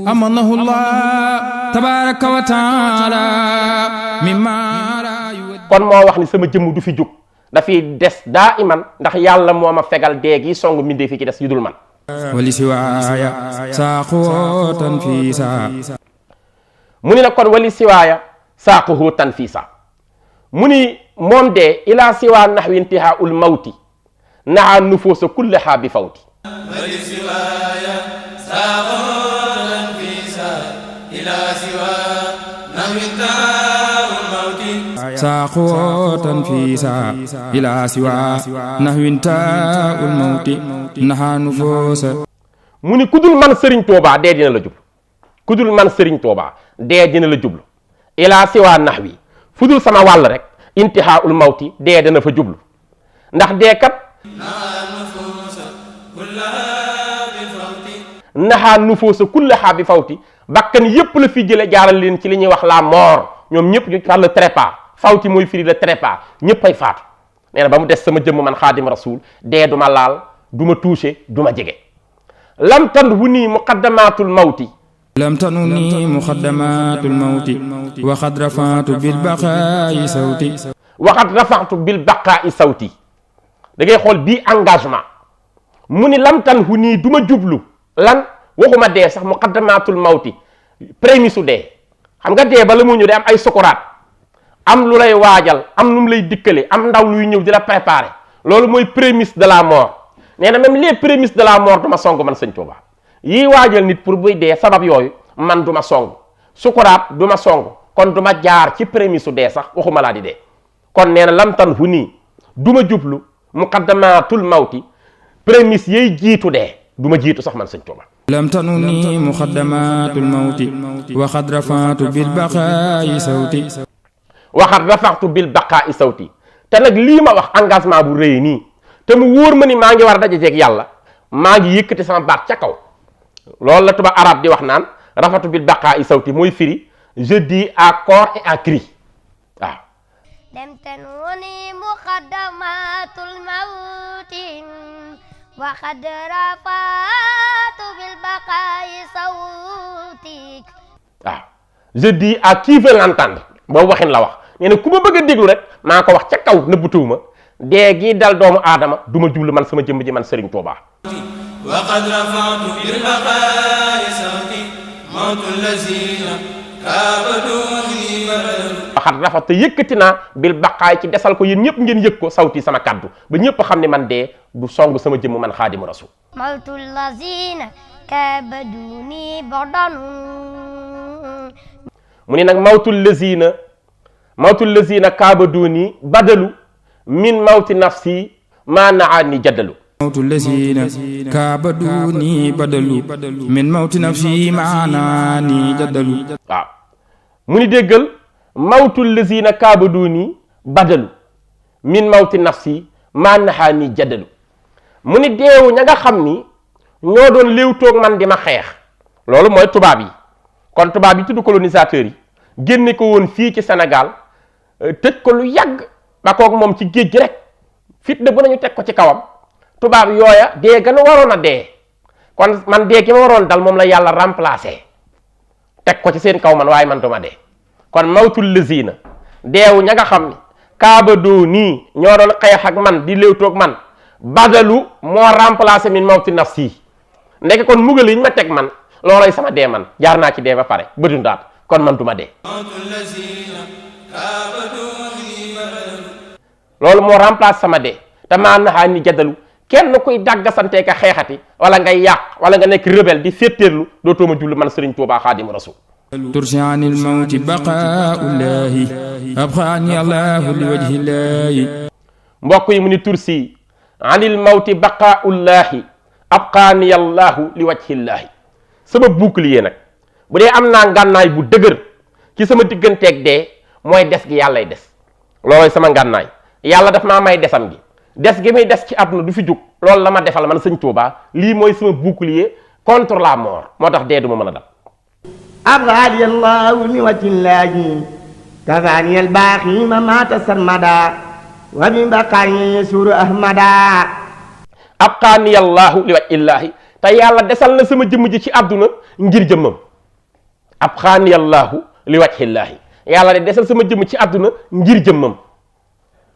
amanahu Allah tabaraka wa taala mimma la kon moo wax ni sama jëmm du fi jóg dafiy des daa iman ndax yàlla moo ma fegal dee gi song mindee fi ci des yu dul man wali siwaaya saaquhu tanfiisa mu ni nag kon wali siwaaya saaquhu tanfiisa mu ni moom dee ila siwa nahwi intihaa ul mawti naha nufuusa kullaha bi fawti wali siwaaya saaquhu tanfiisa ila siwa nahwi intihaa ul mawti saaquhu tanfiisa ila siwa nahwi intihaa ul mawti naha nufuusa mu ni kudul man Serigne Touba dee dina la jublu kudul man Serigne Touba dee dina la jublu ila siwa nahwi fudul sama wàll rek intihaa ul mawti dee dana fa jublu ndax dee kat naxaa nufuusa kullaha bi fawti bakkan yépp la fi jële jaaral leen ci li ñuy wax la mort ñoom ñëpp ñu par le trépas fawti mooy firi le trépas ñëpp ay faatu nee na ba mu des sama jëmm man xaadim rasul dee du ma laal du ma touché du ma jege lam tan hu nii muqaddamatul mawti lam tanuni muqaddamatul mawti waxad rafatu bil baqaa'i sawti waxat rafatu bil baqaa'i sawti da ngay xool bii engagement mu ni lam tan hu nii du ma jublu lan waxuma dee sax muqaddamatul mawti prémisse u dee xam nga dee ba la mu ñëw de am ay sukuraat am lu lay waajal am lu mu lay dikkale am ndaw luy ñëw di la préparer loolu mooy prémisse de la mort nee na même les prémices de la mort du ma song man sëñ Tuuba yii waajal nit pour buy dee sabab yooyu man du ma song sukuraat du ma song kon du ma jaar ci prémisse u dee sax waxuma laa di dee kon nee na lam tan hu nii du ma jublu muqaddamatul mawti prémisse yay jiitu dee du ma jiitu sax man sëñ Tuuba lam tanuni muqaddamatul mawti waxad rafatu bil baqaa'i sawti waxat rafatu bil baqaa'i sawti te nag lii ma wax engagement bu rëy nii te mu wóor ma ni maa ngi war a dajejeeg yàlla maa ngi yëkkati sama baat ca kaw loolu la tuba arab di wax naan rafatu bil baqaa'i sawti mooy firi je dis à corps et à cri waaw dem tanuni muqaddamatul mawti waxad rafatu bil baqaa'i sawti waaw je dis à qui veut l'entendre boobu waxin la wax nee na ku ma bëgg a déglu rek maa ko wax ca kaw nëbbutuwuma dee gi dal doomu aadama du ma jublu man sama jëmm ji man Serigne Touba وقد رفعت بالبقاء صوتي موت الذين كابدوني بدل waxat rafat te yëkkati naa bil baqaay ci desal ko yéen ñëpp ngeen yëg ko sawti sama kaddu ba ñëpp xam ne man dee du song sama jëmm man xaadimu rasul موت الذين كابدوني بدل mu ni nag mawtul lazina kaabaduni badalu min mawti nafsi ma naani jaddalu mawtu lazina kaabaduni badalu min mawti nafsi ma naani jaddalu waaw mu ni déggal mawtul lazina kaabaduni badalu min mawti nafsi ma naani jaddalu mu ni deewu ña nga xam ni ñoo doon léew toog man di ma xeex loolu mooy tubaab yi kon tubaab yi tudd colonisateurs yi génne ko woon fii ci Sénégal tëj ko lu yàgg ba koog moom ci géej gi rek fitna bu nañu teg ko ci kawam tubaab yooya dee gën a waroon a dee kon man dee gi ma waroon dal moom la yàlla remplacé teg ko ci seen kaw man waaye man duma dee kon mawtul lazina deewu ña nga xam ni kaabadoo nii ñoo doon xeex ak man di léewtoog man badalu moo remplacé min mawti nafsi ndeke kon mugal yi ñu ma teg man looloy sama dee man jaar naa ci dee ba pare bëdundaat kon man duma dee loolu moo remplace sama dee te maa naxaa ni jaddalu kenn kuy dàggasantee ka xeexati wala ngay yàq wala nga nekk rebelle di féetéerlu dootoo ma jullu man Serigne Touba Xaadimu Rasuul tursiani lmawti baqaullahi abxaani allahu li wajhillahi mbokk yi mu ni tursi anil mawti baqaullahi abxaani allahu li wajhillahi sama bouclier nag bu dee am naa ngànnaay bu dëgër ci sama digganteeg dee mooy des gi yàllay des loolooy sama ngànnaay yàlla daf maa may desam gi des gi muy des ci àdduna du fi jug loolu la ma defal man sëñ Touba lii mooy sama bouclier contre la mort moo tax dee du ma mën a dal أبغاني الله لوجه الله كفاني الباقي ما مات سرمدا ومن بقاني يسور أحمدا abqaani allahu li wajhi illaahi te yàlla desal na sama jëmm ji ci àdduna ngir jëmmam abxaaniyallaahu li wajhillaahi yàlla de desal sama jëmm ci àdduna ngir jëmmam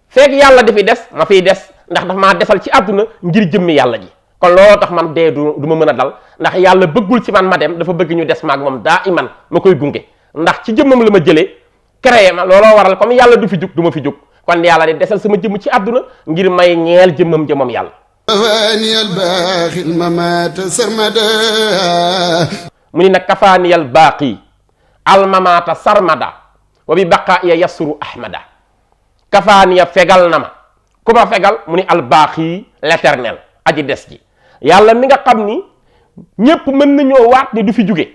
feek yàlla dafi des ma fiy des ndax daf maa desal ci àdduna ngir jëmmi yàlla ji kon looloo tax man dee du ma mën a dal ndax yàlla bëggul ci man ma dem dafa bëgg ñu des maag moom daa iman ma koy gunge ndax ci jëmmam la ma jëlee créé ma looloo waral comme yàlla du fi jug du ma fi jug kon yàlla de desal sama jëmm ci àdduna ngir may ñeel jëmmam jëmmam yàlla mu ni nag kafaaniyal baaqi almamaata sarmada wa bi baqaaya yasuru ahmada kafaaniya fegal na ma ku ma fegal mu ni albaaqi l'éternel aji des ji yàlla mi nga xam ni ñépp mën nañoo waat ni du fi jóge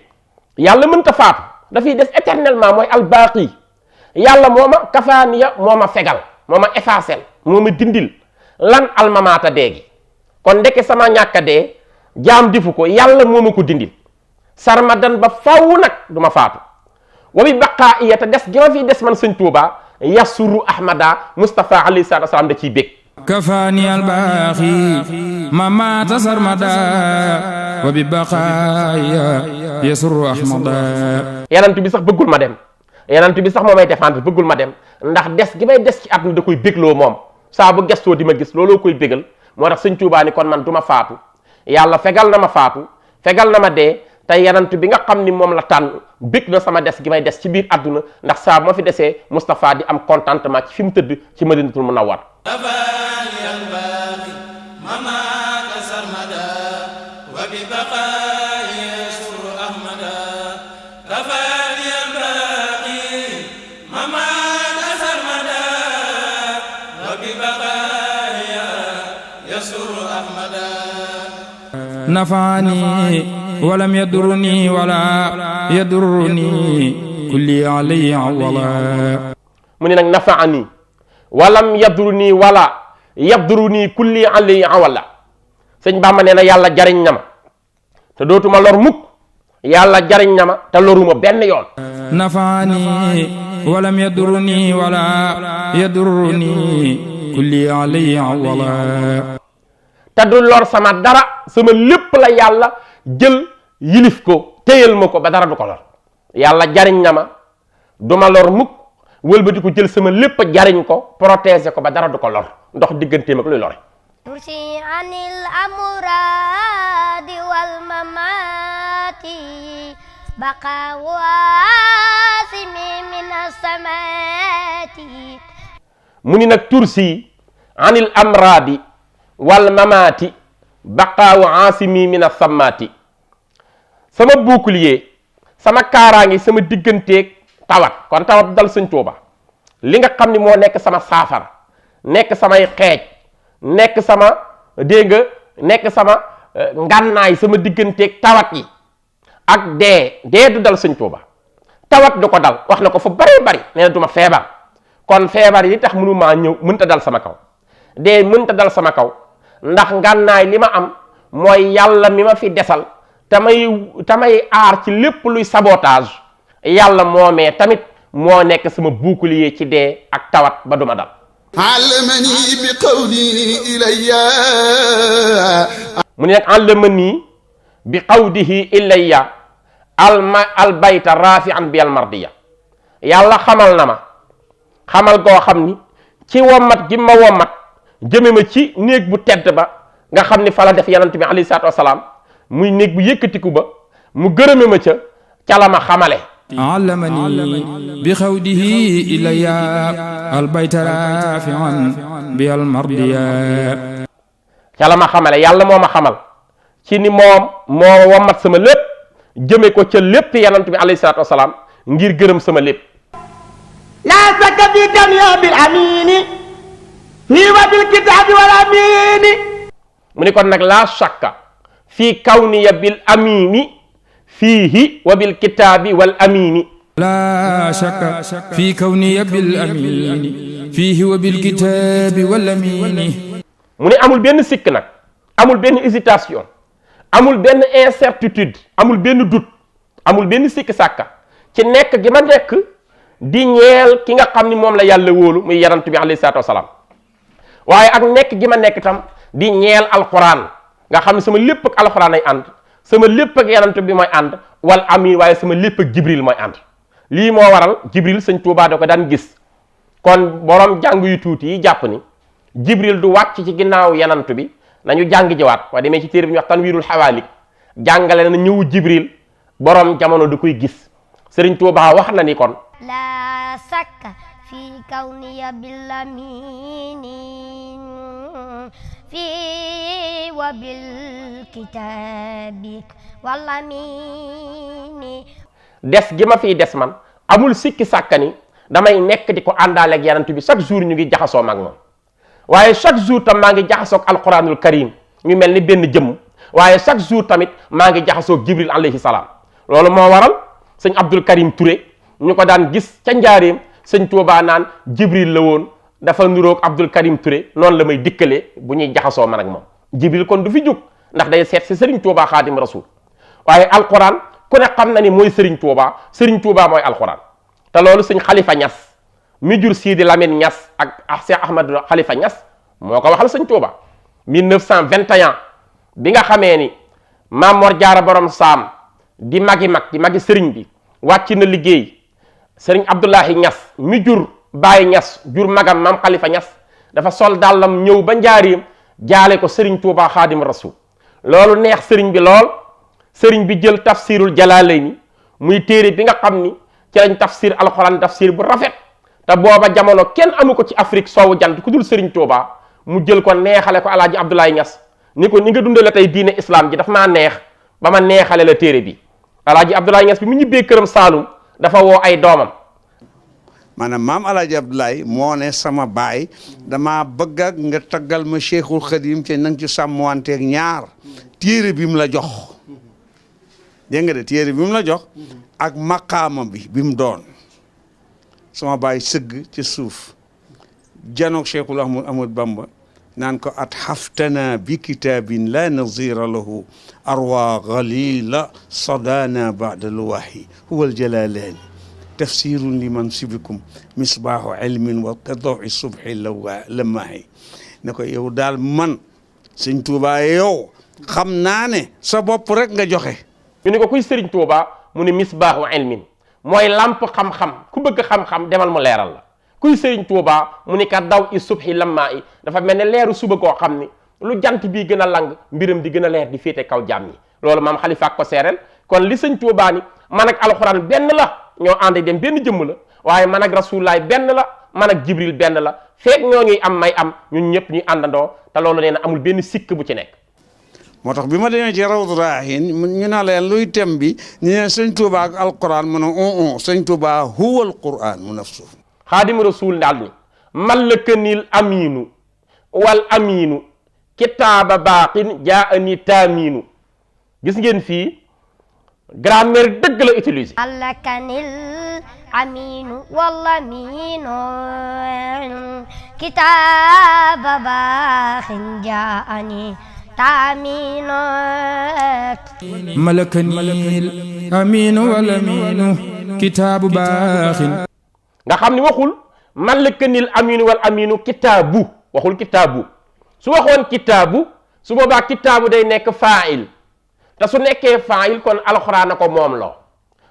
yàlla mënta faatu dafay des éternellement mooy albaaqi yàlla moo ma kafaaniya moo ma fegal moo ma effacel moo ma dindil lan almamaata dee gi kon ndeke sama ñàkka dee jaam difu ko yàlla moo ma ko dindil sarmadan ba faw nag du ma faatu wa bi baqaa iya te des gi ma fii des man sëñ Tuuba yasuru ahmada Mustafa alayhi salaatu wasalaam da ciy bég kafaani albaaxi ma maata sarmada wa bi baqaa iya yasuru ahmada yanant bi sax bëggul ma dem yanant bi sax moo may défendre bëggul ma dem ndax des gi may des ci àdduna da koy bégloo moom saa bu gestoo di ma gis looloo koy bégal moo tax sëñ Tuubaa ni kon man du ma faatu yàlla fegal na ma faatu fegal na ma dee te yanant bi nga xam ni moom la tànn bég na sama des gi may des ci biir àdduna ndax saa bu ma fi desee Moustapha di am contentement ci fi mu tëdd ci Madinatul Munawwar nafaani walam yadurni wala yadurni kulli alayhi wala mu ne nag nafaani walam yadurni wala yadurni kulli alayhi wala sëñ Bàmba nee na yàlla jariñ na ma te dootuma lor mukk yàlla jariñ na ma te loruma benn yoon nafaani walam yadurni wala yadurni kulli alayhi wala te du lor sama dara sama lépp la yàlla jël yilif ko téyal ma ko ba dara du ko lor yàlla jariñ na ma du ma lor mukk wëlbati ko jël sama lépp jariñ ko protéger ko ba dara du ko lor ndox digganteem ak luy lore tursi anil amuradi wal mamati baqa wasimi min as-samati mu ni nag tursi anil amradi wal mamaati baqaawu aasimi min as-sammaati sama bouclier sama kaaraangi sama digganteeg tawat kon tawat dal sëñ Tuuba li nga xam ni moo nekk sama saafara nekk samay xeej nekk sama dégg nga nekk sama ngànnaay sama digganteeg tawat yi ak dee du dal sëñ Tuuba tawat du ko dal wax na ko fu bari bari nee na du ma feebar kon feebar yi tax mënumaa ñëw mënta dal sama kaw dee mënta dal sama kaw ndax ngànnaay li ma am mooy yàlla mi ma fi desal tamay aar ci lépp luy sabotage yàlla moomee tamit moo nekk sama bouclier ci dee ak tawat ba duma dal allamani bi qawli ilayya mu ne nag allamani bi qawdihi ilayya albayta rafi'an bi almardiya yàlla xamal na ma xamal goo xam ni ci wommat gi ma wommat jëme ma ci néeg bu tedd ba nga xam ni fa la def yanant bi alayhi salaatu wasalaam muy néeg bu yëkkatiku ba mu gërëme ma ca la ma xamale allamani bi xawdihi ilayya albayta rafi'an bi almardiya ca la ma xamale yàlla moo ma xamal ci ni moom moo wommat sama lépp jëme ko ca lépp yanant bi alayhi salaatu wasalaam ngir gërëm sama lépp laa sakka fi dunya bil amini fii wa bil kitaabi wal amini mu ni kon nag laa shakka fii kawniya bil amini fiihi wa bil kitaabi wal amini laa shakka fii kawniya bil amini fiihi wa bil kitaabi wal amini mu ni amul benn sikk nag amul benn hésitation amul benn incertitude amul benn doute amul benn sikk sàkka ci nekk gi ma nekk di ñeel ki nga xam ni moom la yàlla wóolu muy yanant bi alayhi salaatu wasalaam waaye ak nekk gi ma nekk tam di ñeel alquran nga xam ne sama lépp ak alquran ay ànd sama lépp ak yanant bi mooy ànd wal amin waaye sama lépp ak jibril mooy ànd lii moo waral jibril sëñ Tuubaa da ko daan gis kon borom jàng yu tuuti yi jàpp ni jibril du wàcc ci ginnaaw yanant bi nañu jàng jiwaat waaye demee ci téere bi ñu wax Tanwiirul Hawaalik jàngale na ñëwu jibril borom jamono du koy gis sëriñ Tuubaa wax na ni kon la sakka fi kawniya bil amini fi wa bil kitabi wal amini des gi ma fiy des man amul sikki sàkkani damay nekk di ko àndaale ak yanant bi chaque jour ñu ngi jaxasoo mag moom waaye chaque jour tam maa ngi jaxasoog alquranul karim ñu mel ni benn jëmm waaye chaque jour tamit maa ngi jaxasoog jibril alayhi salaam loolu moo waral sëñ Abdul Karim Touré ñu ko daan gis ca njaareem sëñ Tuubaa naan jibril la woon dafa nuroog Abdul Karim Touré noonu la may dikkalee bu ñuy jaxasoo man ak moom jibril kon du fi jóg ndax day seet si sëriñ Tuubaa xaadim rasul waaye alquran ku ne xam na ni mooy sëriñ Tuubaa mooy alquran te loolu sëñ Xalifa Ñas mi jur Sidi Lamine Ñas ak Cheikh Ahmad Xalifa Ñas moo ko waxal sëñ Tuubaa 1921 bi nga xamee ni Maam Mor Jaara borom saam di magi sëriñ bi wàcc na liggéey sëriñ Abdullahi Ñas mi jur Baay Ñas jur magam Maam Xalifa Ñas dafa sol dàllam ñëw ba njaareem jaale ko sëriñ Tuubaa xaadim rasul loolu neex sëriñ bi lool sëriñ bi jël tafsirul Jalaalayni muy téere bi nga xam ni ci lañ tafsir alxuraan tafsir bu rafet te booba jamono kenn amu ko ci Afrique soowu jant ku dul sëriñ Tuubaa mu jël ko neexale ko alaaji Abdoulaye Ñas ni ko ni nga dundale tey diine islam ji dafa maa neex ba ma neexale la téere bi alaaji Abdoulaye Ñas bi mu ñibbee këram Saalum dafa woo ay doomam maanaam maam alaaji Abdoulaye moo ne sama baay dama bëgg ak nga taggal ma Cheikhul Khadim te nang ci sàmmanteeg ñaar téere bi mu la jox dégg nga de téere bi mu la jox ak maqaama bi mu doon sama baay sëgg ci suuf janoog Cheikhul Ahmad Bamba naan ko at xaftana bi kitaabin la nazira lahu arwa galila sadana bada luwahi huwa aljalalaani tafsirun li mansibikum misbaahu ilmin wa kadoxi subhi lamaahi ne ko yow daal man sëñ Tuubaa yow xam naa ne sa bopp rek nga joxe ñu ni ko kuy sëriñ Tuubaa mu ni misbaahu ilmin mooy lamp xam-xam ku bëgg xam-xam demal mu leeral la kuy sëriñ Tuubaa mu ni ka daw i subhi lammaa i dafa mel ne leeru suba koo xam ni lu jant bii gën a lang mbiram di gën a leer di féete kaw jaam ñi loolu maam Xalifa ko seereel kon li sëñ Tuubaa ni man ak alxuraan benn la ñoo ànd dem benn jëmm la waaye man ak rasulullaay benn la man ak jibril benn la feek ñoo ñuy am may am ñun ñëpp ñuy àndandoo te loolu nee na amul benn sikk bu ci nekk moo tax bi ma demee ci Rawdu Rayaahiin ñu ne leen luy tem bi ñu ne sëñ Tuubaa ak alquran mu ne sëñ Tuubaa huwa alquran mu nafsu xaadimu rasul daal ni mallakanil aminu wal aminu kitaaba baaqin jaani taaminu gis ngeen fii grammaire dëgg la utiliser mallakanil aminu wal aminu kitaaba baaqin jaani malakanil aminu wal aminu kitaabu baaxin nga xam ni waxul malakanil aminu wal aminu kitaabu waxul kitaabu su waxoon kitaabu su boobaa kitaabu day nekk faa'il te su nekkee faa'il kon alxuraan a ko moom loo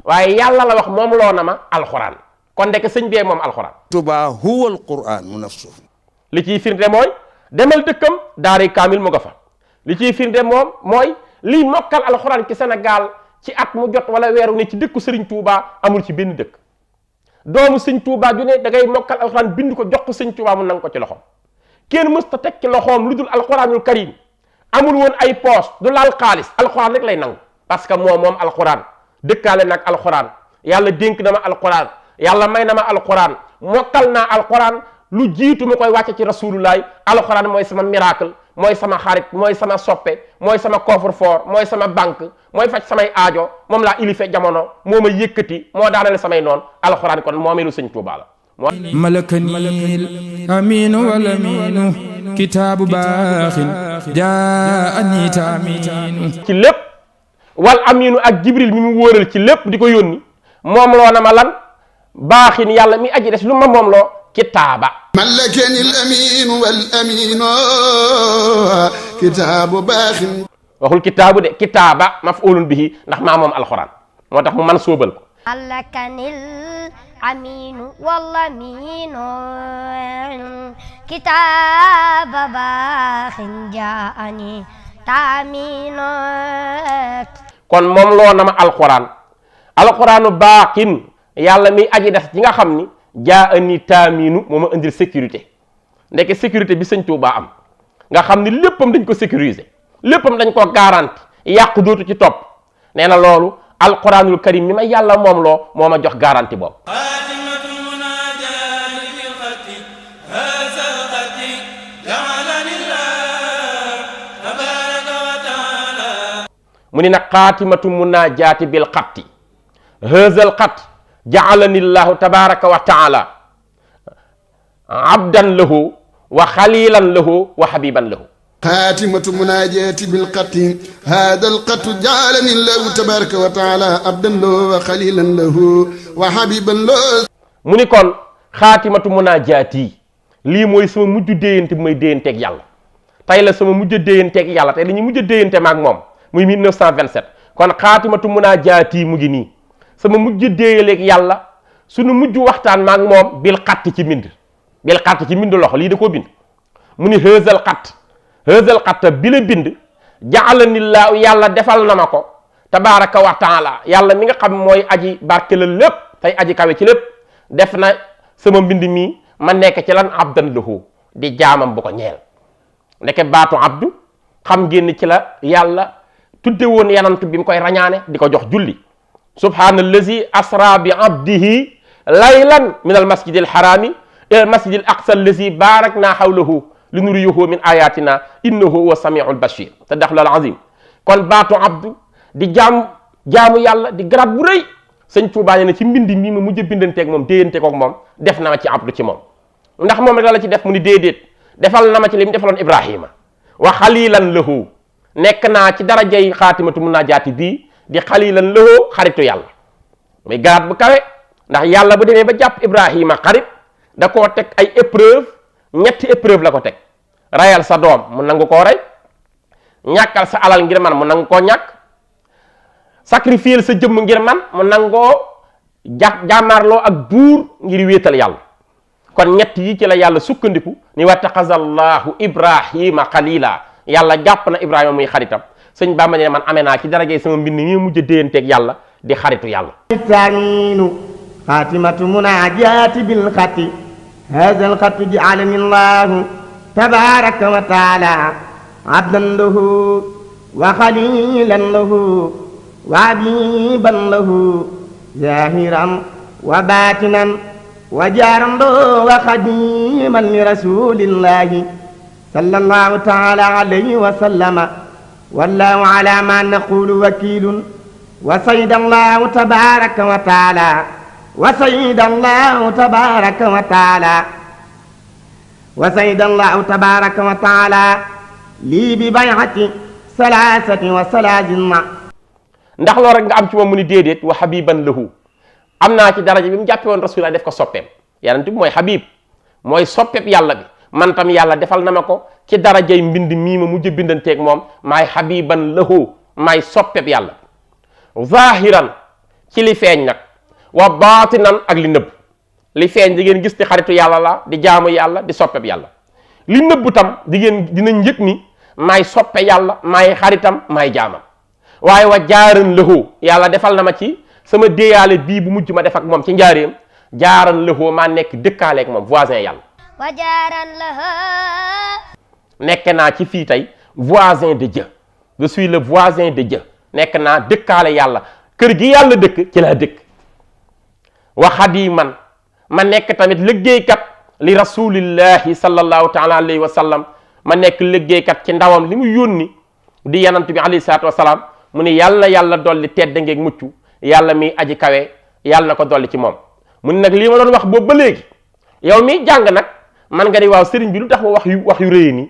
waaye yàlla la wax moom loo na ma alxuraan kon ndek sëñ bee moom alxuraan Tuubaa huwa alquran mu nafsu li ciy firnde mooy demal dëkkam daaray kaamil mu nga fa li ciy firnde moom mooy liy mokkal alxuraan ci Sénégal ci at mu jot wala weeru ne ci dëkku Sëriñ Tuubaa amul ci benn dëkk doomu Sëriñ Tuubaa ju ne da ngay mokkal alxuraan bind ko jox ko Sëriñ Tuubaa mu nang ko ci loxoom kenn mës ta teg ci loxoom lu dul alxuraanul karim amul woon ay poos du laal xaalis alxuraan rek lay nangu parce que moom alxuraan dëkkaale nag alxuraan yàlla dénk na ma alxuraan yàlla may na ma alxuraan mokkal naa alxuraan lu jiitu ma koy wàcce ci rasulullahi alxuraan mooy sama miracle mooy sama xarit mooy sama soppe mooy sama coffre-fort mooy sama banque mooy faj samay aajo moom laa ilife jamono moo ma yëkkati moo daanale samay noon alxuraan kon moomeelu Sëñ Tuubaa la malakanil aminu wal aminu kitaabu baaxin jaani taaminu ci lépp wal aminu ak jibril mi mu wóoral ci lépp di ko yónni moom loo na ma lan baaxin yàlla mi aji des lu ma moom loo kitaaba ملكني الأمين والأمين كتاب باخ waxul kitaabu de kitaaba maf'ulun bihi ndax maa moom alxuraan moo tax mu man sóobal ko allakanil aminu wallaminu kitaaba baaxin jaani taaminu. kon moom loo na ma alxuraanu baaxin yàlla mi aji des ji nga xam ni jaani taaminu moo ma indil sécurité ndeke sécurité bi sëñ Tuubaa am nga xam ni léppam dañ ko sécuriser léppam dañ ko garanti yàqu dootu ci topp nee na loolu alquranul karim mi ma yàlla moom loo moo ma jox garanti boobu mu ni nag xaatimatu munaajaati bil xatti haazal xat jaalani llahu tabaraka wa taala abdan lahu wa xalilan lahu wa habiban lahu خاتمة مناجاتي بالقط هذا القط جعلني الله تبارك وتعالى عبدا له وخليلا له وحبيبا له mu ni kon xaatimatu munaajaati lii mooy sama mujj déyante bi may déyanteeg yàlla tey la sama mujj déyanteeg yàlla tey la ñuy mujj déyante maag moom muy 1927 kon xaatimatu munaajaati mu ngi nii sama mujj déyaleeg yàlla suñu mujj waxtaan maag moom bil xatt ci mbind bil xatt ci mbind loxo lii da koo bind mu ni haazal xatt bi la bind ja'alanillaahu yàlla defal na ma ko tabaraka wa taala yàlla mi nga xam mooy aji barke la lépp tey aji kawe ci lépp def na sama mbind mi ma nekk ci lan abdan lahu di jaamam bu ko ñeel ndeke baatu abdu xam ngeen ci la yàlla tudde woon yanant bi mu koy rañaane di ko jox julli subhaanallazi asra bi abdihi laylan min al masjidil harami ila al masjidil aqsa allazi barakna hawlahu li nuriyahu min ayatina innahu huwa samiul bashir te daxlal azim kon baatu abdu di jaamu yàlla di garab bu rëy sëñ Tuubaa ne ci mbind mi ma mujj bindanteeg moom déyanteeg ak moom def na ma ci abdu ci moom ndax moom rek la ci def mu ni déedéet defal na ma ci li mu defaloon Ibrahima wa xalilan lahu nekk naa ci darajay xaatimatu munaajaati bii di xalilan lahu xaritu yàlla muy garaat bu kawe ndax yàlla bu demee ba jàpp Ibrahima xarit da koo teg ay épreuve ñetti épreuve la ko teg rayal sa doom mu nangu koo rey ñàkkal sa alal ngir man mu nangu koo ñàkk sacrifier sa jëmm ngir man mu nangoo jàmmaarloo ak buur ngir wéetal yàlla kon ñett yi ci la yàlla sukkandiku ni wattaxazallahu ibrahima xalila yàlla jàpp na ibrahima muy xaritam sëñ Bamba ne man amee naa ci darajey sama mbind mi mujj déyanteeg yàlla di xaritu yàlla xaatimatu munaajaati bil xatti هذا الخط جعلني الله تبارك وتعالى عبدا له وخليلا له وعبيبا له ظاهرا وباطنا وجارا له وخديما لرسول الله صلى الله تعالى عليه وسلم والله على ما نقول وكيل وسيد الله تبارك وتعالى وسيد الله تبارك وتعالى وسيد الله تبارك وتعالى لي ببيعة 33 ndax loolu rek nga am ci moom mu ni déedéet wa habiban lahu am naa ci daraja bi mu jàppe woon rasulullah def ko soppeem yonent bi mooy habib mooy soppeeb yàlla bi man tam yàlla defal na ma ko ci darajay mbind mii ma mujj bindanteeg moom maay habiban lahu maay soppeeb yàlla zahiran ci li feeñ nag wa baatinan ak li nëbb li feeñ di ngeen gis ni xaritu yàlla la di jaamu yàlla di soppeb yàlla li nëbb tam dinañ yëg ni maay soppe yàlla maay xaritam maay jaamam waaye wa jaaran lahu yàlla defal na ma ci sama déyaale bii bu mujj ma def ak moom ci njaareem jaaran lahu maa nekk dëkkaaleeg moom voisin yàlla wa jaaran lahu nekk naa ci fii tey voisin de Dieu je suis le voisin de Dieu nekk naa dëkkaale yàlla kër gi yàlla dëkk ci laa dëkk wa xadiman ma nekk tamit liggéeykat li rasulillahi sallallahu taala alayhi wa sallam ma nekk liggéeykat ci ndawam li mu yónni di yanant bi alayhi salaatu wasalaam mu ni yàlla dolli tedd ngeeg mucc yàlla mi aji kawe yàlla na ko dolli ci moom mu ni nag lii ma doon wax boobu ba léegi yow mi jàng nag man nga ni waaw sëriñ bi lu tax ma wax yu rëy nii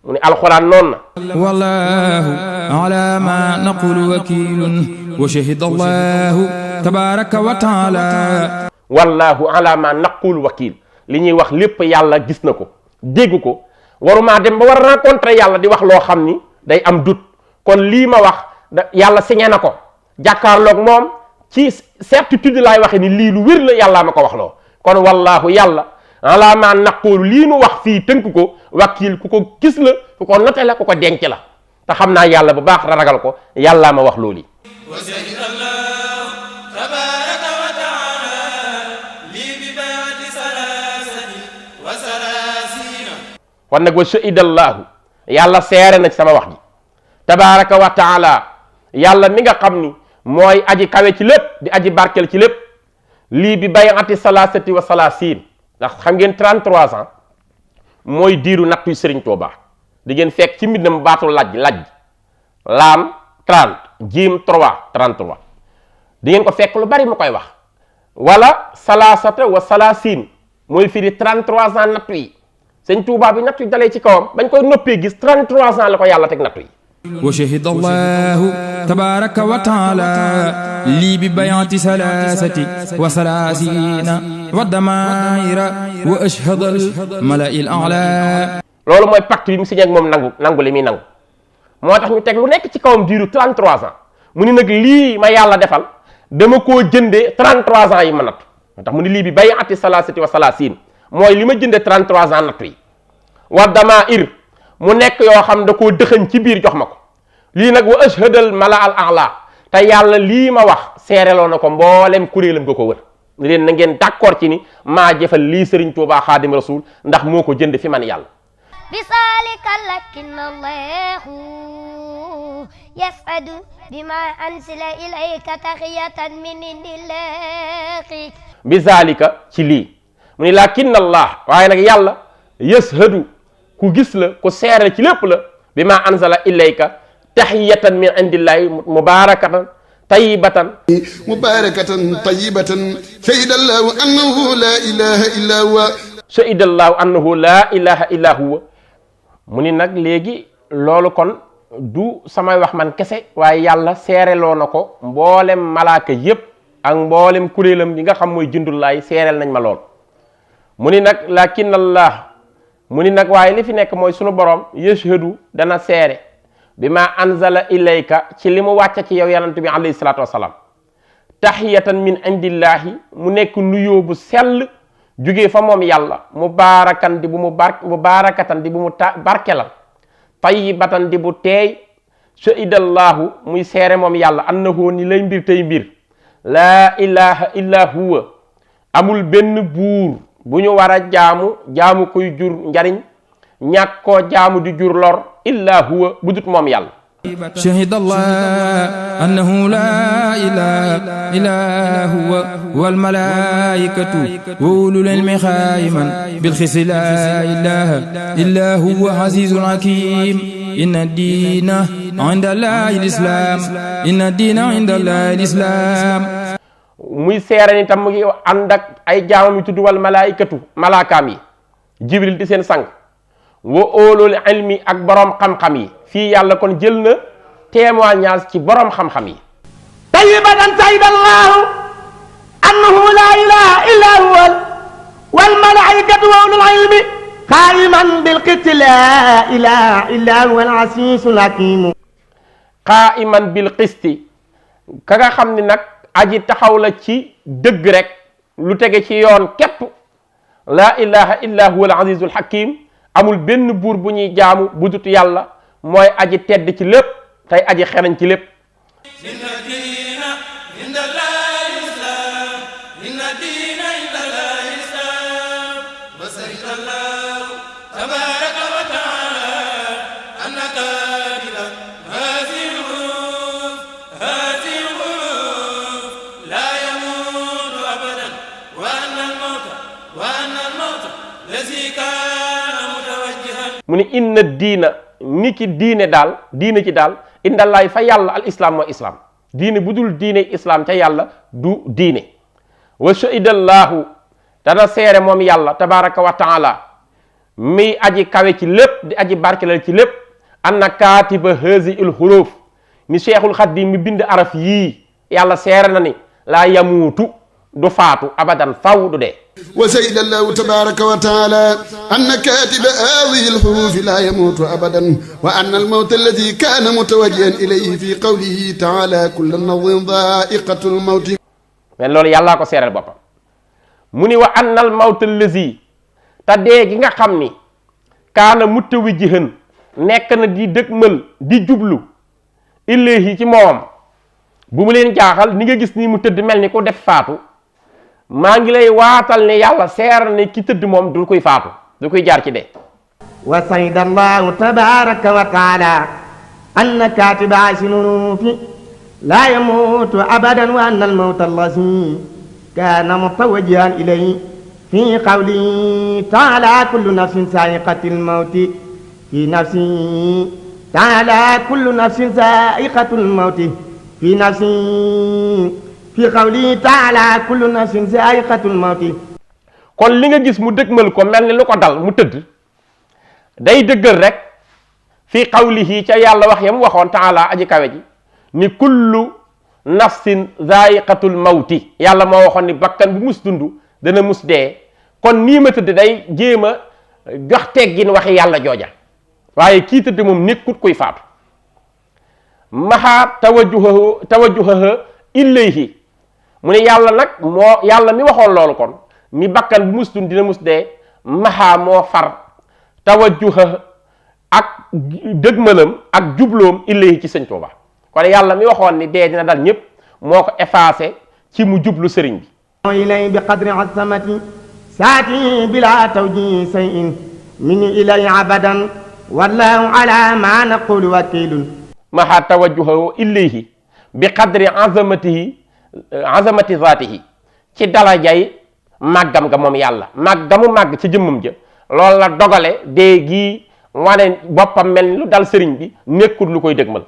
mu ni alxuraan noonu na wallahu ala ma naqulu wakilun wa shahida allahu tabaraka wa taala wallahu ala ma naqulu wakil li ñuy wax lépp yàlla gis na ko dégg ko waruma dem ba war a rencontrer yàlla di wax loo xam ni day am doute kon lii ma wax yàlla signé na ko jàkkaarloog moom ci certitude laay waxe ni lii lu wér la yàllaa ma ko wax loo kon wallaahu yàlla ala ma naqoolu lii nu wax fii tënk ko wakiil ku ko gis la ku ko note la ku ko denc la te xam naa yàlla bu baax ragal ko yàllaa ma wax loolu kon nag wa shahidallaahu yàlla seere na ci sama wax ji tabaraka wa taala yàlla mi nga xam ni mooy aji kawe ci lépp di aji barkel ci lépp lii bi bayati salasati wa salasin ndax xam ngeen 33 ans mooy diiru nattuy Sëriñ Tuubaa di ngeen fekk ci mbindam baatu laj laam 30 jiim 33 di ngeen ko fekk lu bari mu koy wax wala salasata wa salasin mooy firi 33 ans nattu yi Sëriñ Tuubaa bi nattu yi dalee ci kawam bañ koy noppee gis 33 ans la ko yàlla teg nattu yi wa shahida allahu tabaraka wa taala lii bi bayati salasati wa salasina wa damaira wa ashhada al mala'i al a'la loolu mooy pacte bi mu signé ak moom nangu li muy nangu moo tax ñu teg lu nekk ci kawam diiru 33 ans mu ni nag lii ma yàlla defal dama koo jëndee 33 ans yi ma nattu moo tax mu ni lii bi bayati salasati wa salasin mooy li ma jëndee 33 ans nattu yi wa damair mu nekk yoo xam da koo dëxëñ ci biir jox ma ko lii nag wa ashhadal mala al a'la te yàlla lii ma wax seereloo na ko mboolem kuréelam nga ko wër ni leen na ngeen d'accord ci ni maa jëfal lii Sëriñ Tuubaa Xaadim Rasuul ndax moo ko jënd fi man yàlla bisalika lakin allahu yas'adu bima ansila ilayka taxiyatan min indillahi bisalika ci lii mu ni lakin allah waaye nag yàlla yashadu ku gis la ku seere ci lépp la bi ma anzala ilayka tahiyatan min indillahi mubarakatan tayyibatan shahidallahu annahu la ilaha illa huwa shahidallahu annahu la ilaha illa huwa mu ni nag léegi loolu kon du samay wax man kese waaye yàlla seereloo na ko mboolem malaaka yépp ak mboolem kuréelam yi nga xam mooy jundullaay seereel nañ ma lool mu ni nag lakin allah mu ni nag waaye li fi nekk mooy sunu borom yashhadu dana seere bi ma anzala ilayka ci li mu wàcce ci yow yonent bi alayhi salaatu wasalaam tahiyatan min indillahi mu nekk nuyoo bu sell jugee fa moom yàlla mubaarakan di bu mu mubaarakatan di bu mu barkelal tayyibatan di bu teey shahidallahu muy seere moom yàlla annahu ni lay mbir tey mbir laa ilaha illa huwa amul benn buur bu ñu war a jaamu koy jur njariñ ñàkk koo jaamu di jur lor illa huwa budut moom yàlla shahida allah annahu la ilaha illa huwa wal malaikatu wa ulul ilmi qa'iman bil qisti la ilaha illa huwa azizun hakim inna diina inda allahi al-islam inna diina inda allahi al-islam muy seere ni tam mu ngi ànd ak ay jaamam yu tudd wal malaikatu malaakaam yi jibril di seen sang wa ulul ilmi ak borom xam-xam yi fii yàlla kon jël na témoignage ci borom xam-xam yi tayyibatan shahidallahu annahu la ilaha illa huwa wal malaikatu wa ulul ilmi qa'iman bil qisti la ilaha illa huwa al azizul hakim qa'iman bil qisti ka nga xam ni nag aji taxaw la ci dëgg rek lu tege ci yoon képp la ilaha illa huwa al azizul hakim amul benn buur bu ñuy jaamu bu dut yàlla mooy aji tedd ci lépp tey aji xereñ ci lépp inna diina inda Allahi islam inna diina inda Allahi islam wa shahida Allahu tabaraka wa taala annaka bila hadhihi al-huruf la yamutu abadan wa anna al-mawta lazi mu ni inna diina ni ki diine daal diine ci daal indallaay fa yàlla al islam mooy islam diine bu dul diine islam ca yàlla du diine wa shahidallahu dana seere moom yàlla tabaraka wa taala mi aji kawe ci lépp di aji barkelal ci lépp anna kaatiba hazi il huruf ni cheikhul xaddim mi bind araf yii yàlla seere na ni laa yamuutu du faatu abadan faw du dee. وسيد الله تبارك وتعالى أن كاتب هذه الحروف لا يموت أبدا وأن الموت الذي كان متوجها إليه في قوله تعالى كل نفس ذائقة الموت. mais loolu yàllaa ko seeral boppam mu ni wa anna al mawt allazi te dee gi nga xam ni kaana mutawajjihan nekk na di dëgmal di jublu ilayhi ci moom bu mu leen jaaxal ni nga gis nii mu tëdd mel ni ku def faatu maa ngi lay waatal ne yàlla seeral ne ki tëdd moom du koy faatu du koy jaar ci dee. wa sayda allahu tabaraka wa taala anna katiba asinurufi la yamutu abadan wa anna almawta allazi kana mutawajjihan ilayhi fi qawli taala kullu nafsin sa'iqatul mawti fi nafsi taala kullu nafsin sa'iqatul mawti fi nafsi fi qawli taala kullu nafsin sa'iqatul mawti. kon li nga gis mu dëgmal ko mel ni lu ko dal mu tëdd day dëggal rek fi qawlihi ca yàlla wax yam waxoon taala aji kawe ji ni kullu nafsin za'iqatul mawti yàlla moo waxoon ni bakkan bu mus dund dana mus dee kon nii ma tëdd day jéem a jox teggin waxi yàlla jooja waaye kii tëdd moom nekkut kuy faatu maha tawajjuhaha ilayhi mu ne yàlla nag moo yàlla mi waxoon loolu kon ni bakkan bu mus dund dina mus dee maha moo far tawajjuha ak dëgmalam ak jubloom ilayhi ci sëñ Tuuba kon yàlla mi waxoon ni dee dina dal ñëpp moo ko effacé ci mu jublu sëriñ bi ilay bi qadri azamati saati bila tawji sayin mini ilay abadan wallahu ala ma naqulu wakilun maha tawajjuha ilayhi bi qadri azamati zaatihi ci darajay màggam ga moom yàlla màggamu màgg ci jëmmam ja loolu la dogale dee gi wane boppam mel ni lu dal sëriñ bi nekkul lu koy dëgmal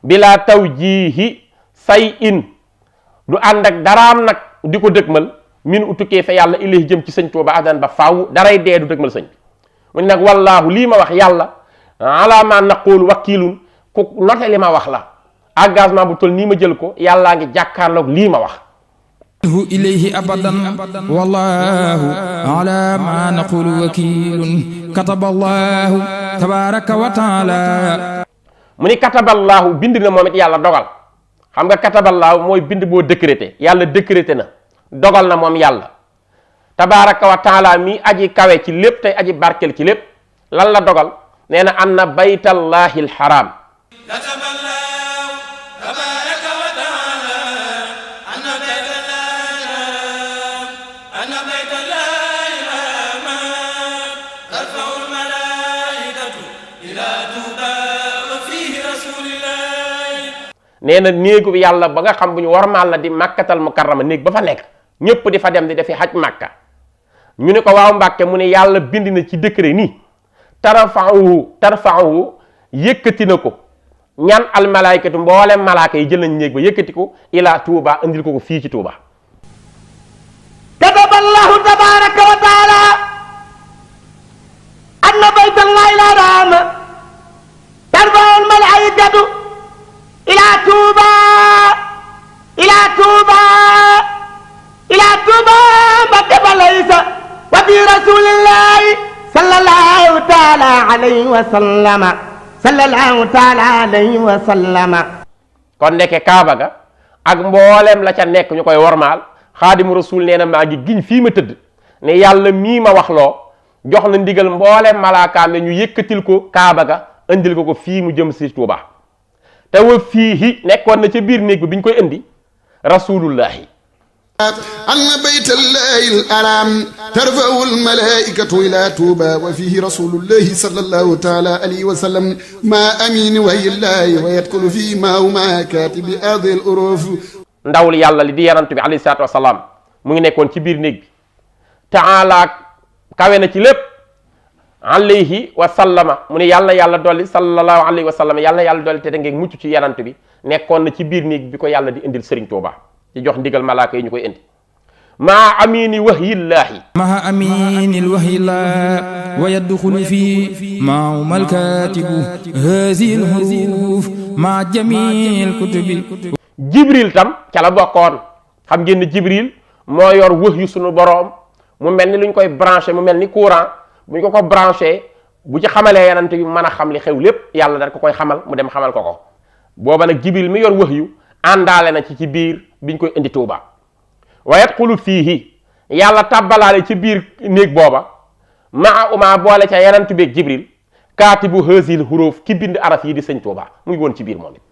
bila tawjihi say in du ànd ak daraam nag di ko dëgmal min utukee fa yàlla ilayhi jëm ci sëñ Tuuba adan ba faaw daray dee du dëgmal sëñ bi mu ne nag wallaahu lii ma wax yàlla ala ma naqulu wakilun ku note li ma wax la engagement bu toll nii ma jël ko yàllaa ngi jàkkaarloog lii ma wax ilayhi abadan wallahu ala ma naqulu wakilun kataballahu tabaraka wa taala mu ni kataballahu bind na moom it yàlla dogal xam nga kataballahu mooy bind boo décrété yàlla décrété na dogal na moom yàlla tabaraka wa taala mi aji kawe ci lépp tey aji barkel ci lépp lan la dogal nee na anna baytallahi alharam nee na néegu bi yàlla ba nga xam bu ñu warmaal la di màkkatal mukarrama néeg ba fa nekk ñëpp di fa dem di defi xaj màkka ñu ne ko waaw Mbàkke mu ne yàlla bind na ci décret nii tarfa'uhu yëkkati na ko ñaan almalaykatu mboolem malaaka yi jël nañ néeg ba yëkkati ko ila Touba indil ko fii ci Touba kataballahu tabaraka wa taala anna baytallahi al-haram tarfa'u al-malaikatu ila Touba Mbakke balaysa wa bi rasulillahi sallallahu taala alayhi wa sallama kon ndeke Kaaba ga ak mboolem la ca nekk ñu koy wormaal xaadimu rasul nee na maa ngi giñ fii ma tëdd ne yàlla mii ma wax loo jox na ndigal mboolem malaakaam ne ñu yëkkatil ko Kaaba ga indil ko fii mu jëm si Touba te wa fii nekkoon na ca biir néeg bi ñu koy indi rasulullahi أن بيت الله الحرام ترفع الملائكة إلى توبة وفيه رسول الله صلى الله تعالى عليه وسلم ما أمين وهي الله ويدخل فيه ما وما كاتب هذه الأروف ndawul yàlla li di yonent bi alayhi salaatu wasalaam mu ngi nekkoon ci biir néeg bi taala kawe na ci lépp alayhi wa sallama mu ne yàlla dolli sallallahu alayhi wa sallam yàlla dolli te da ngeen mucc ci yonent bi nekkoon na ci biir néeg bi ko yàlla di indil Serigne Touba ci jox ndigal malaaka yi ñu koy indi maa amini wahyillaahi maa amini wahyillaahi wa yadxulu fi maa malkatibu haazihil huruuf maa jamiil kutubi jibril tam ca la bokkoon xam ngeen ne jibril moo yor wëx yu sunu boroom mu mel ni luñ koy branché mu mel ni courant buñ ko branché bu ci xamalee yonent bi mën a xam li xew lépp yàlla da ko koy xamal mu dem xamal ko booba nag jibril mi yor wëx yu àndaale na ci biir biñ koy indi Tuuba wa yadxulu fiihi yàlla tàbbalaale ci biir néeg booba maa uma boole ca yonent bi ak jibril kaatibu haazihil huruuf ki bind araf yi di sëñ Tuuba mu ngi woon ci biir moom it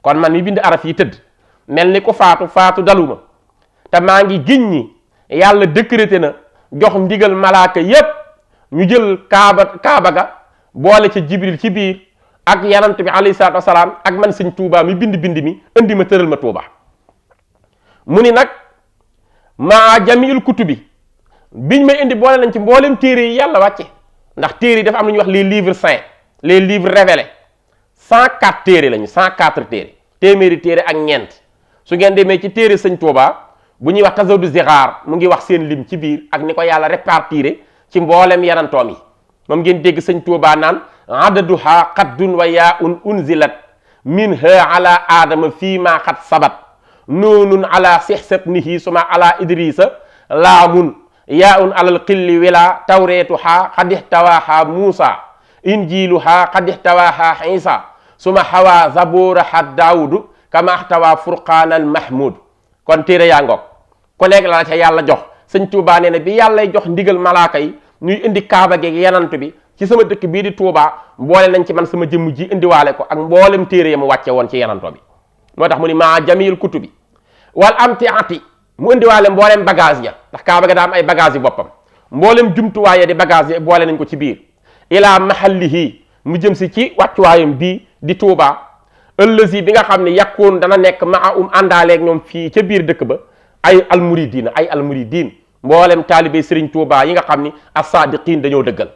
kon man mi bind araf yi tëdd mel ni ko faatu daluma te maa ngi giñ ñi yàlla décrété na jox ndigal malaaka yépp ñu jël kaaba ga boole ca jibril ci biir ak yanant bi alayhi salaatu wasalaam ak man sëñ Tuuba mi bind mi indi ma tëral ma Tuuba mu ni nag maa jamiil kutubi biñ may indi boole nañ ci mboolem téere yi yàlla wàcce ndax téere yi dafa am lu ñuy wax les livres saints les livres révélés 104 téere lañu 104 téere téeméeri téere ak ñeent su ngeen demee ci téere sëñ Tuuba bu ñuy wax Tazawudu Zixaar mu ngi wax seen lim ci biir ak ni ko yàlla répartiré ci mboolem yarantoom yi moom ngeen dégg sëñ Tuuba naan adaduha qaddun wa yaun unzilat minha ala adama fii ma xat sabat noonun ala sixsatnihi suma ala idrisa laamun yaun alal xilli wila tawreetuha xad ixtawaha muusa injiluha xad ixtawaha isa suma xawa zaburaha daawudu kama axtawa furqaanal mahmud kon téere yaa ngoog ko léegi la ca yàlla jox sëñ Tuuba nee na bi yàllay jox ndigal malaaka yi ñuy indi kaaba geeg yanant bi ci sama dëkk bii di Tuuba mboole nañ ci man sama jëmm ji indiwaale ko ak mboolem téere ya mu wàcce woon ci yananto bi moo tax mu ni maa jamil kutubi wal amtiati mu indiwaale mboolem bagage ya ndax kaaba ga daa am ay bagage yi boppam mboolem jumtuwaaye di bagage yi boole nañ ko ci biir ila mahallihi mu jëm si ci wàccuwaayam bii di Tuuba ëllësi bi nga xam ne yàkkoon dana nekk maa àndaaleeg ñoom fii ca biir dëkk ba ay almuridin mboolem taalibé Sëriñ Tuuba yi nga xam ni as-saadiqiin dañoo dëggal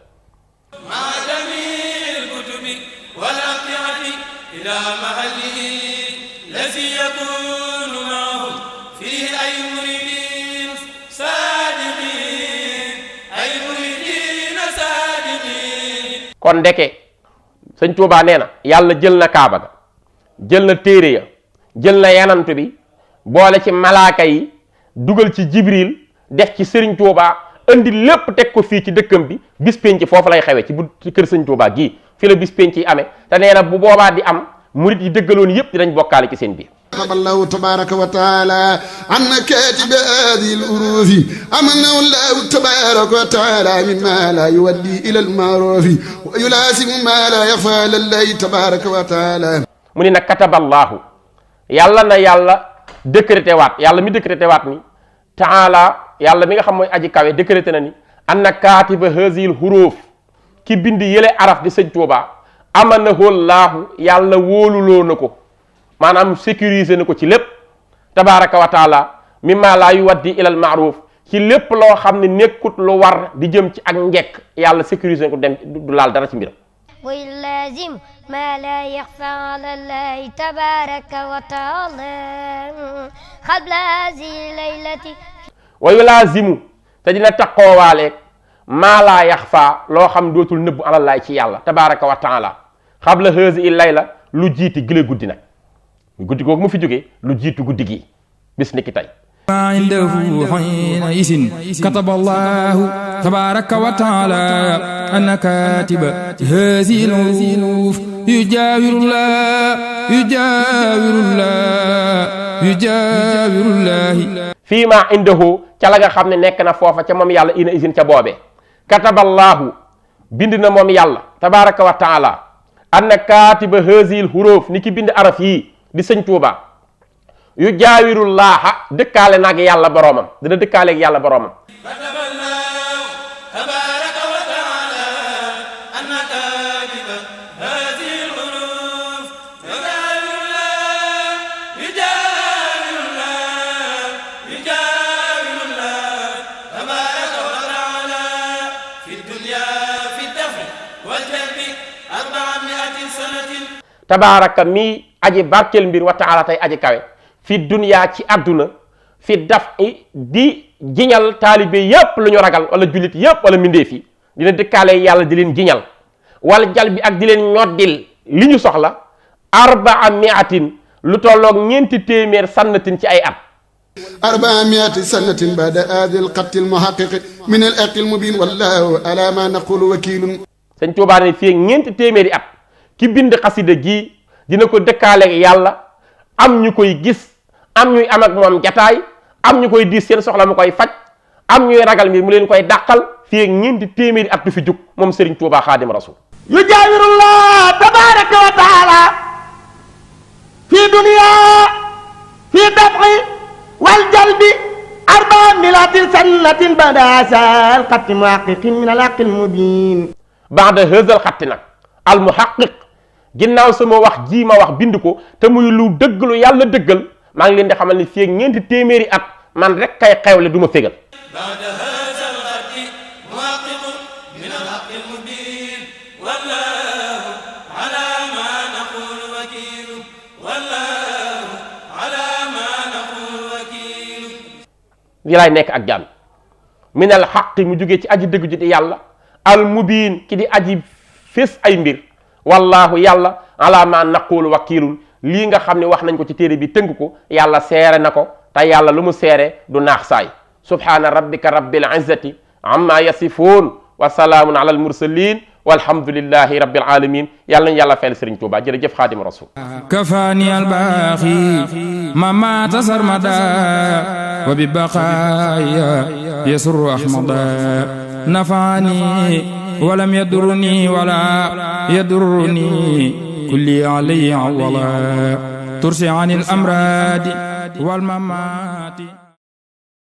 kon ndeke sëñ Tuuba nee na yàlla jël na kaaba ga jël na téere ya jël na yanant bi boole ci malaaka yi dugal ci jibril def ci sëriñ Tuuba indi lépp teg ko fii ci dëkkam bi bis penc foofu lay xewe ci kër sëñ Tuuba gii fi la bis penc yi amee te nee na bu boobaa di am murit yi dëggaloon yépp dinañ bokkaale ci seen biir الله تبارك وتعالى عن كاتب هذه الأروف أمنه الله تبارك وتعالى مما لا يودي إلى المعروف ويلازم ما لا يخفى على الله تبارك وتعالى mu ni nag kataba allahu yàlla na yàlla décrété waat yàlla mi décrété waat ni taala yàlla mi nga xam mooy aji kawe décrété na ni anna kaatiba hazil huruf ki bind yële araf di sëñ Tuuba amanahu laahu yàlla wóoluloo na ko maanaam sécuriser na ko ci lépp tabaraka wa taala mimma laa yuwaddi ilal maaruf ci lépp loo xam ne nekkut lu war di jëm ci ak njekk yàlla sécuriser na ko dem du laal dara ci mbiram ويلازم ما لا يخفى على الله تبارك وتعالى قبل هذه الليلة ويلازم te dina taqoowaaleeg maa laa yaxfa loo xam dootul nëbbu alallaay ci yàlla tabaraka wa taala xabla hazi layla lu jiiti gile guddi nag guddi googu mu fi jógee lu jiitu guddi gi bis ni ki tey عنده حينئذ كتب الله تبارك وتعالى أن كاتب هذه الحروف يجاور الله فيما عنده ca la nga xam ne nekk na foofa ca moom yàlla ina isin ca boobee kataballaahu bind na moom yàlla tabaraka wa taala anna katiba haazihil huruf ni ki bind araf yi di sëñ Tuuba yu jaawirullaaha dëkkaale naag yàlla boroomam dina dëkkaaleeg yàlla boroomam tabaaraka mi aji barkeel mbir wa taala tey aji kawe fi dunya ci àdduna fi daf di jiñal taalibe yépp lu ñu ragal wala jullit yépp wala mbindeef yi dina dëkkaale yàlla di leen jiñal wala jal bi ak di leen ñoddil li ñu soxla 400 lu tolloog 400 sannatin ci ay at 400 sanatin ba'da aadil qatl muhaqqiq min al aqil mubin wallahu ala ma naqulu wakilun. Sëñ Tuubaa ne fii 400 at ki bind xasida gi dina ko dëkkaaleeg yàlla am ñu koy gis am ñuy am ak moom jataay am ñu koy diis seen soxla mu koy faj am ñuy ragal mbir mu leen koy dàqal fii 400 at du fi jug moom Serigne Touba Xaadim Rasul. yujaawirullah tabaraka wa taala fi dunya fi daf'i wal jalbi 400 sanatin ba'da asal qatti muhaqqiqin min al aqil mubin. ba'da hazal xatti nag al muhaqqiq ginnaaw sama wax ji ma wax bind ko te muy lu dëgg lu yàlla dëggal maa ngi leen di xamal ni fii ak 400 at man rek kay xewle du ma fégal. yi laay nekk ak jàmm min al xaqi mu jógee ci aji dëgg ji di yàlla al mubiin ki di aji fés ay mbir wallahu yàlla ala ma naqulu wakilun lii nga xam ne wax nañ ko ci téere bi tënk ko yàlla seere na ko te yàlla lu mu seere du naax saay subhana rabbika rabbil izzati amma yasifuun wa salaamun ala al mursalin walhamdulillahi rabbil alamin yàlla nañ yàlla fayal Sëriñ Tuuba jërëjëf xaadim rasul kafaani albaaxi mama tasarmada wa bi baqaaya yasuru ahmada nafaani walam yadurni wala yadurni kulli alayhi awala tursi an al amradi wal mamati